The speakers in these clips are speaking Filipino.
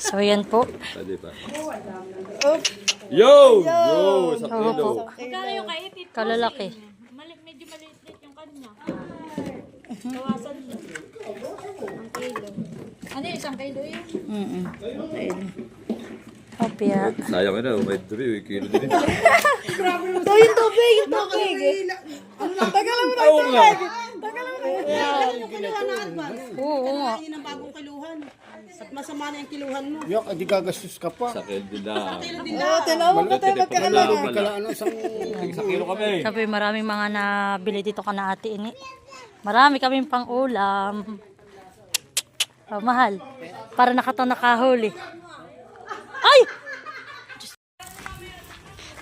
So, yan po. Pwede pa. Yo! Yo! Sa kilo. Magkano yung kay Itit? Kalalaki. Medyo maliit yung kanya. Bawasan niya. Ang kilo. Ano yung isang kilo yun? Opya. Sayang na, may tuloy, kilo din. Ito yung tubig, yung tubig. Tagalan mo na Oo nga. yung kiluhan na advance. Oo nga. Yun ang bagong kiluhan. At masama na yung kiluhan mo. Yok, di gagastos ka pa. Sa kilo din lang. Tinawag ka tayo Pagkalaro pala. Kala ano isang Sa kilo kami. Sabi, maraming mga nabili dito ka na ate ini. Marami kaming pang ulam. Oh, mahal. Para nakahuli. Ay!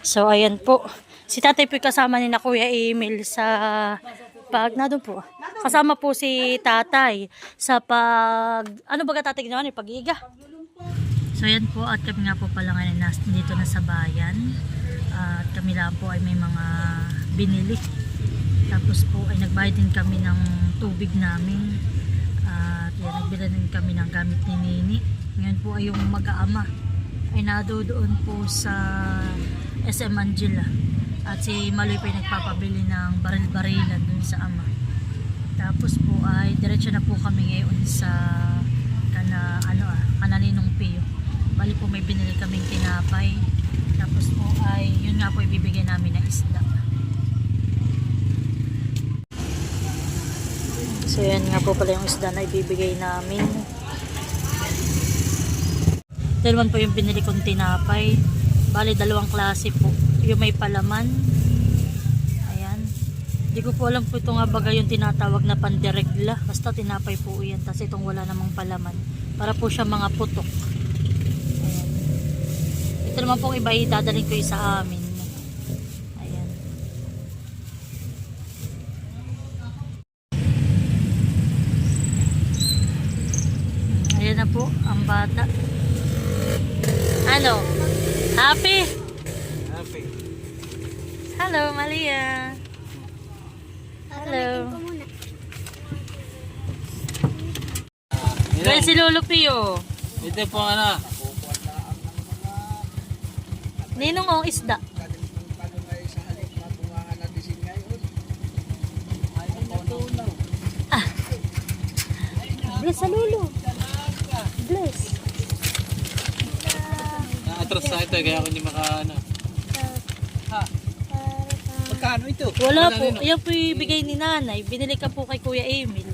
So, ayan po. Si tatay po kasama ni na Kuya Emil sa na doon po. Kasama po si tatay sa ano ba tatay ginawa ni pag-iiga? So, ayan po. At kami nga po pala ngayon dito na sa bayan. At kami lang po ay may mga binili. Tapos po ay nagbayad din kami ng tubig namin. At yan, nagbila din kami ng gamit ni Nini. Ngayon po ay yung mag-aama ay doon po sa SM Angela. At si Maloy po ay nagpapabili ng baril-barilan dun sa ama. Tapos po ay diretso na po kami ngayon sa Kananinong Pio. Bali po may binili kaming tinapay. Tapos po ay yun nga po ibibigay namin na isda. So yan nga po pala yung isda na ibibigay namin. Dalawan po yung binili kong tinapay. Bali dalawang klase po. Yung may palaman. Ayan. Hindi ko po alam po ito nga bagay yung tinatawag na pandiregla. Basta tinapay po yan. Tapos itong wala namang palaman. Para po siya mga putok. Ayan. Ito naman pong iba idadaling ko sa amin. Ayan. Ayan na po ang bata. Ano? Happy? happy. Hello, Malia. Hello. Well, si Lolo Pio. Ito po ano. Ninong ang isda. Ah. Bless sa Lolo. Bless. Atras na ito kaya ako hindi makaano. Ha? Magkano ito? Wala po. Yan po yung bigay ni nanay. Binili ka po kay Kuya Emil.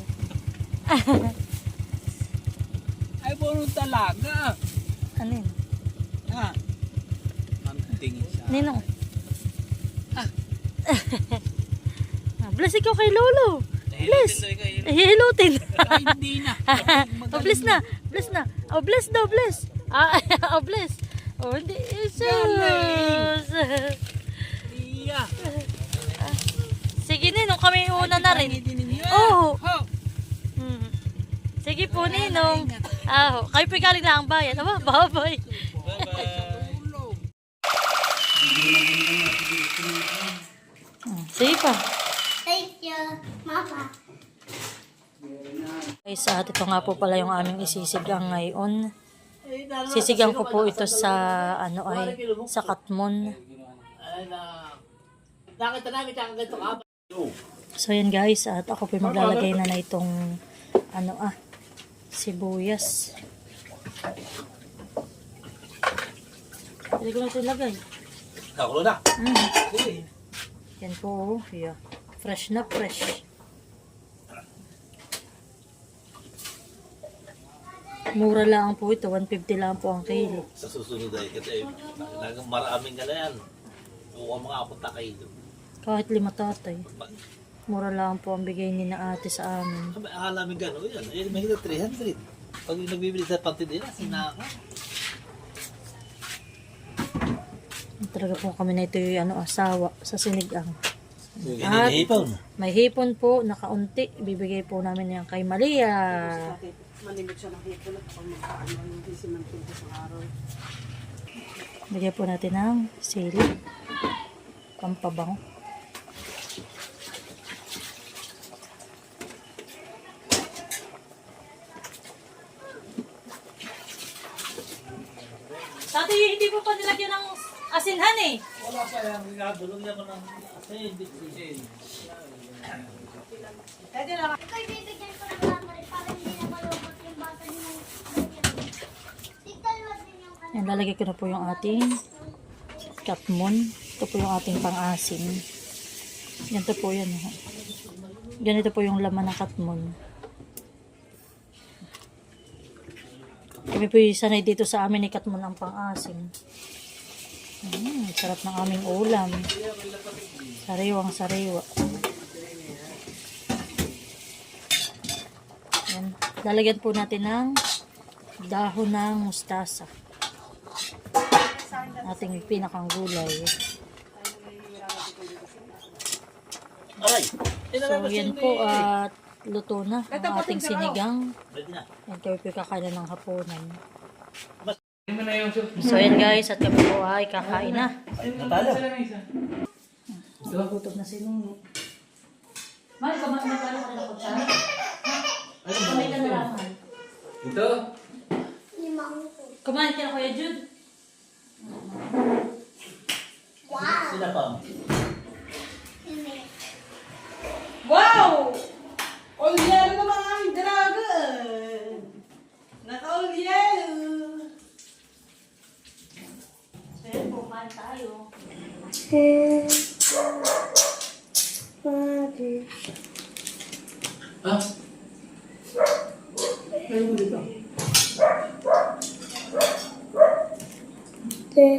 Ay, puro talaga. Ano yun? Ha? Ang tingin siya. Ninong. Bless ikaw kay Lolo. Bless. Hihilutin. Ay, hindi na. Oh, bless na. Bless na. Oh, bless daw, bless. Oh, bless. Oh, hindi. Jesus. Iya. Sige, Ninong. Kami una na rin. Oh. Sige po, Ninong. Kayo po galing na ang bayan. Aba, bye-bye. Sige pa. Thank you, Mama. Guys, at ito nga po pala yung aming isisigang ngayon. Sisigang ko po ito sa sa Katmon. So yan guys, at ako po maglalagay na itong sibuyas. Pwede ko na ito ilagay. Nakulo na. Yan po, yeah. Fresh na fresh. Mura lang po ito, 150 lang po ang kilo. Sa susunod ay kasi maraming ka na yan. Huwag mga apunta kayo doon. Kahit 5 tatay. Mura lang po ang bigay ni na ate sa amin. Akala namin gano'n yan. Eh, may 300. Pag nagbibili sa pantidina, sinaka. Talaga po kami na ito yung asawa sa sinigang. At May hipon po, nakaunti. Ibibigay po namin yan kay Malia. Malimit siya ng hipon at pag magkaano, hindi simantin sa araw. Bigay po natin ng sili. Pampabango. Dati hindi po pa nilagyan ng asinhan eh. Wala pa yan. Ginagulong niya ko ng asin. Ikaw ibibigyan ko ng laman para hindi na malungkot yung bata niyo. Tigtalwag din yung Yan, lalagay ko na po yung ating katmon. Ito po yung ating pang-asim. Ganito po yan. Ganito po yung laman ng katmon. Kami po yung sanay dito sa amin ni katmon ang pang-asim. Sarap ng aming ulam. Sariwang sariwa. Yan. Lalagyan po natin ng dahon ng mustasa. Ating pinakang gulay. Aray! So, yan po at luto na ang ating sinigang. Pwede na. Yan kami po kakain ng hapunan. So, yan guys, at kami po ay kakain na. Natalo. Gutom na si Nini. Mahal, kumain na tayo ka na kutsara. Kumain ka na lang, Mahal. Ito? Kumain ka na, Kuya Jude. Sila pa. Wow! Olyelo naman ang aming dragon! Naka-olyelo! So, yan po, kumain tayo. Ah? Ano dito? Okay.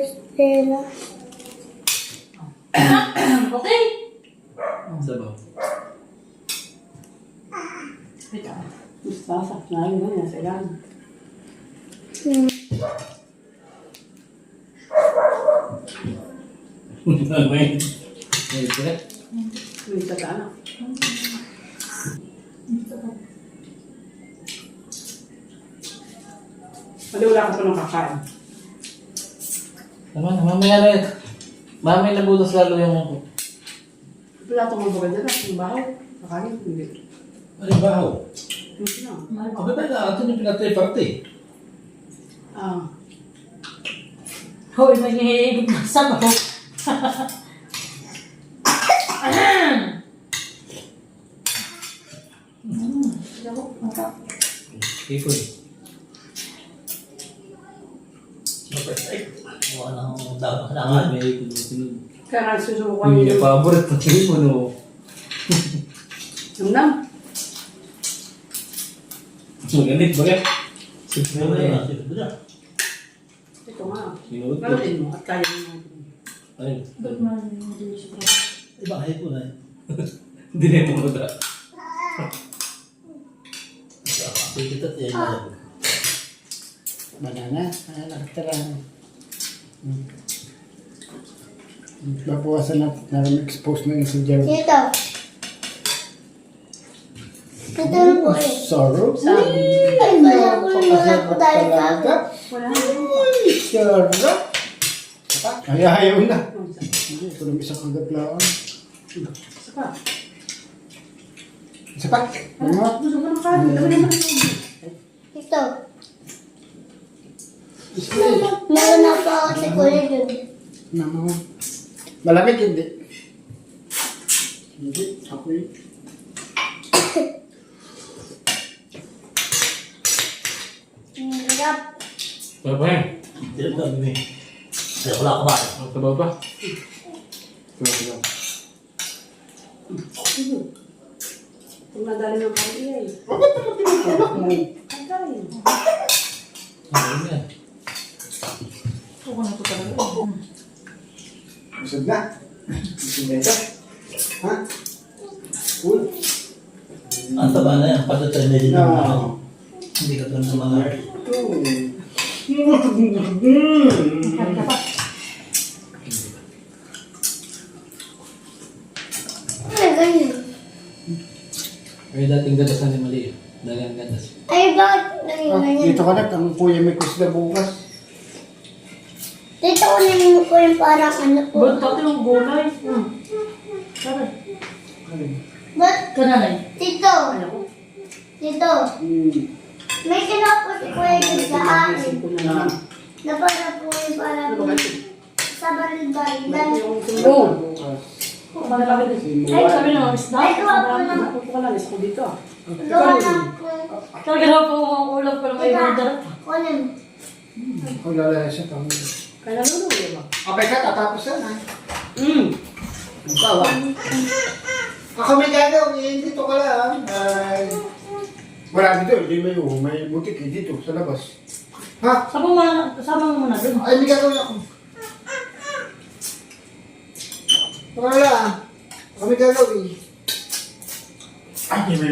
Sabaw. Wait lang. Mustasa. Nahin mo yan sa ilalim. May tira. May tata na. Mali wala ka pa ng kakain. Tama na, mamaya na. Mamaya nabutas lalo yung... Wala itong mabagal dyan. Yung bahaw. Kakain. Hindi. Ano ba ako? Hindi na. Ako ba na? Ito yung pinatay parte. Ah. Hoy, nag-iigib na sabaw. Ipon. Mukha ng dapat na May ipon mo sinun. Kaya nga susubukan Hindi niyo. niya paborito ng ipon o. Namnam. Maganit ba kaya? Sige Ano na na? yan. Ano na? Ito nga. Sinuot ko. Galutin mo at kaya mo natin. Ayun. Iba kayo po na. Hindi na yung mga Pwede ito yan. Banana, nakatara. Babawasan na, naram-expose na yung si Jerry. Dito. Dito na po eh. Sorrow? Ay, kaya ko na po tayo talaga. Uy, sarap. Ay, ayaw na. Hindi, ito lang isang kagat lang. Isa pa. Isa pa? Ano? Gusto ko ng kain. Dami naman. Ito. Meron na po ako si Kuya dun. Mama mo. Malamig, hindi. Hindi, ako yun. Hirap. Babay. Hindi ito kami. Kaya wala kumain. Ang sabaw ba? Kung nadali ng kain eh. Bakit naman tinutulak mo? Kakain. Ayun yan. Ako na po talaga. Busog na. Busog na ito. Ha? Cool. Ang taba na yan. Pati tayo medyo No. naman. Hindi ka doon sa mga... Ay, ganyan. Ay, dating gatasan ni Mali. Dagang gatas. Ay, bakit naging ganyan? Dito ka na, ang kuya may kusla bukas. Dito ko namin ko yung parang ano po. Ba't dati yung gulay? Saray. Ba't Kananay. dito? Dito. Hmm. May kinuha po si Kuya dun sa akin. Na, Napala po yung parang sa barangay. Dahil, Ay, sabi naman, isda. ay, gawa po ng, Talaga na po ang ulam ko na may order. kunin. Ang lalaya siya. Kaya naluluwi ba? Abay ka, tatapos yan ha. Ikaw ha. Kakamay ka dito ka lang. Ay, wala dito, hindi may butik dito sa labas. Ha? Sama mo muna dun. Ay, hindi gagawin ako. Wala. Kami gagawin. Ay, di ba?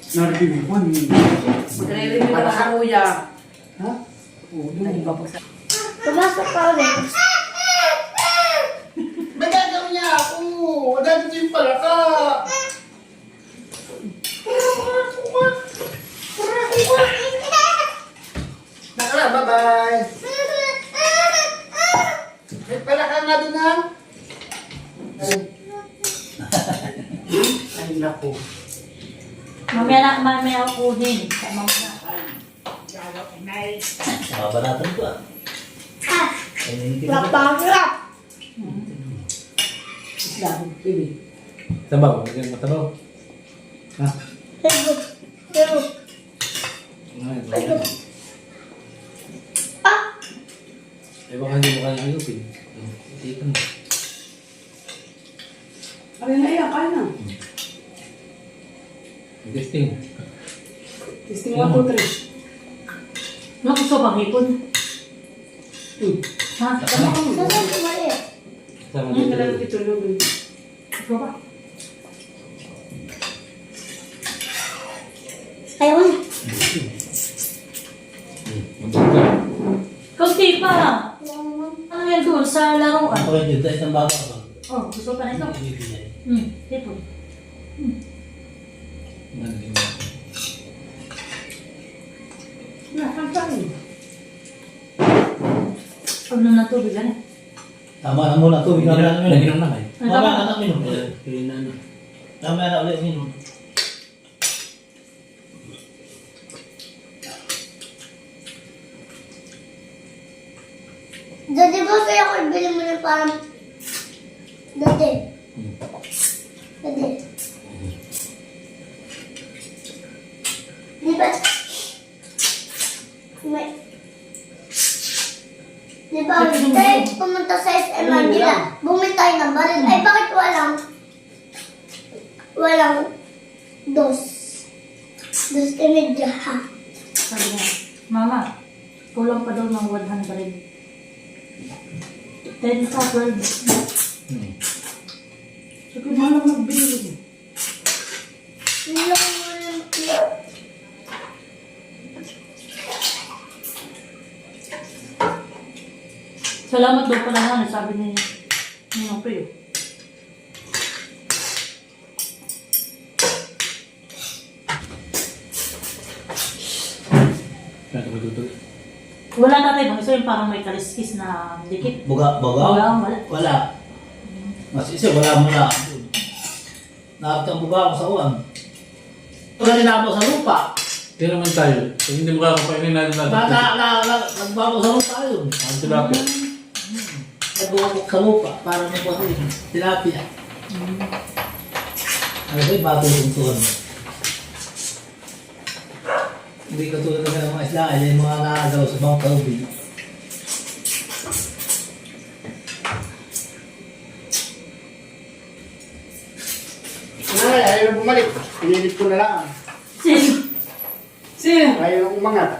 Narinig mo. Nare-review na sa kuya. Ha? Oo, doon. Pumasok pa ulit. May gagawin niya ako. Wala dito yung palaka. Nakala, bye-bye. May palaka nga doon ha. Ay, naku. Mamaya ako kunin. Sama mo na. Mabanatan ko ah. Lapang-lap. Tabaw, magiging matabaw. Ha? Tegot. Tegot. Ah! Eh baka hindi mo kaya ayupin. Itipan mo. Ano na yan? Kaya na. Testing. Testing 1, 2, 3. Naku, so pangipon. Ha? Saan ko maliit? Sama Hindi dito. na lang itulogin. Ikaw ba? Ayaw na. Maganda. Kaunti pa. Ano yan doon sa laruan? Ako rin dito, isang baba ko. Oh, gusto pa na ito. Ibibigay. Tipon. Ano din mo? Nakakaan. Pag nung natubig, ano? Tama na muna to. Bigyan na namin. Naginom na kayo. Mamaya na namin. Kaya na ano. Mamaya na ulit uminom. Dati ba kaya ako ibili mo na parang... Dati. Dati. Di ba? May... Di ba? Tayo pumunta sa SM Manila. Bumili tayo ng baril. Ay, bakit walang dos? Dos de media, ha? Sabi niya, Mama, kulang pa daw ng 100. 10 ka, 12. Sabi mo lang magbili. Nilang mo lang. Salamat daw pala nga, sabi ni Pio. Kaya ito magtutuloy. Wala tatay bang isa yung parang may kaliskis na dikit. Buga, Wala. Wala. Mas isa, wala mo na. Nakakitang buga ako sa uwan. Wala din ako sa lupa. Hindi naman tayo. Pag hindi mo kakapainin natin Nagbago sa lupa yun. Ang tilapia. Nagbuwag sa lupa para magbuwag yun. Tilapia. Ano ba yung bato yung tuwan mo? Hindi ka tulad ng mga isla, ay yung mga nakagaw sa bawang kaubig. Ay, ayaw na bumalik. Pinilit ko na lang. Sino? Ayaw na umangat.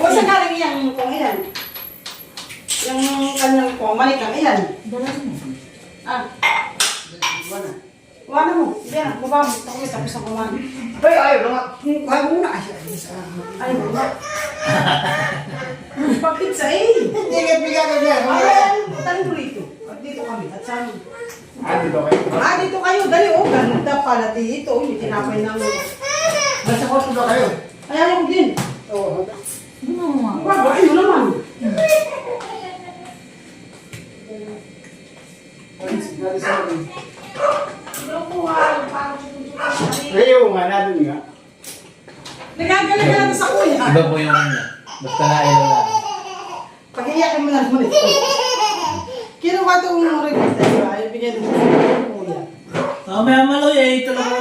O sa galing yung kung ilan? Yung kanyang kung malik ang ilan? Ah. Wala mo. Yan, baba mo. Tapos ang kumain. Ay, ayaw na nga. Kaya muna. Ay, baba. Pagpitsa eh. Hindi ka bigyan niya. Ay, tanong ko rito. Dito kami. At saan? Dito kayo. Dito kayo. Dali, ganda pala dito. May tinapay ng... Nasa kwarto na kayo. Ay, ayaw ko din. Oo. Ano nga? Bago, ayun naman. Ayaw nga, natin nga. Nagagaling ka na sa kuya. Iba po yung ano. Basta na ilo lang. Pag-iyak na naman ito. Kinuha itong revista, di ba? Ibigay din sa kuya. Mamaya maloy eh, ito lang ako.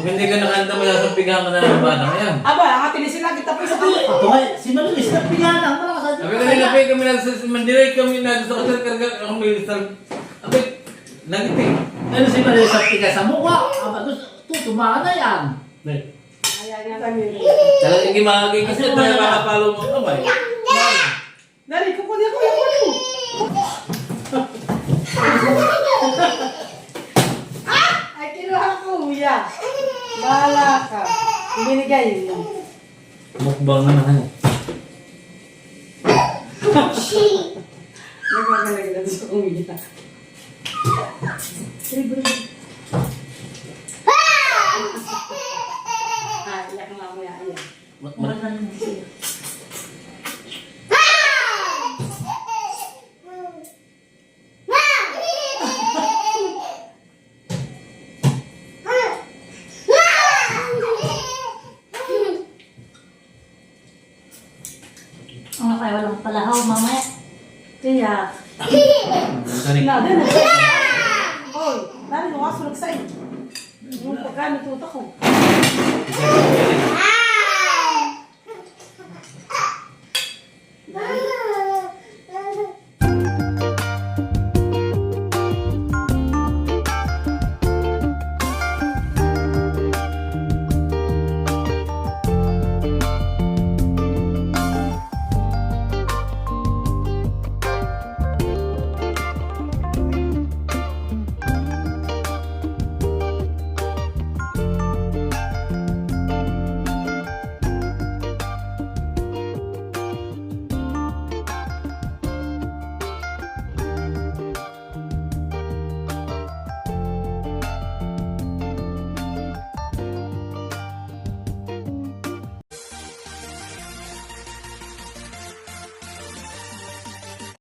Kung hindi ka nakanta mo, sasampigan ka na ng bata ngayon. Aba, ang atin sila kita pa sa kuya. Ito nga, si Maloy, sa pinana, malakas. Sabi ko nila, Pay, kami mandirect kami na gusto ko sa karga, ako may isang, abay, nagiting. Ano si Maloy sa piga sa mukha? Aba, tutumaan na yan. Ayan nga kami. Talagang hindi makakikis na tayo makapalo mo kamay. Dari, kukunin ko yung kuya. Ay, kinuha ko, kuya. Bahala ka. Binigay mo. Mukbang na naman. Nagkakalag na sa kuya. Ah, iyak nga kuya. Ayan. Ang kaya walang palahaw mamaya. Kaya, Sorry. na din. Oy, nari mo kasulog sa'yo. Yung pagkano tuta ko.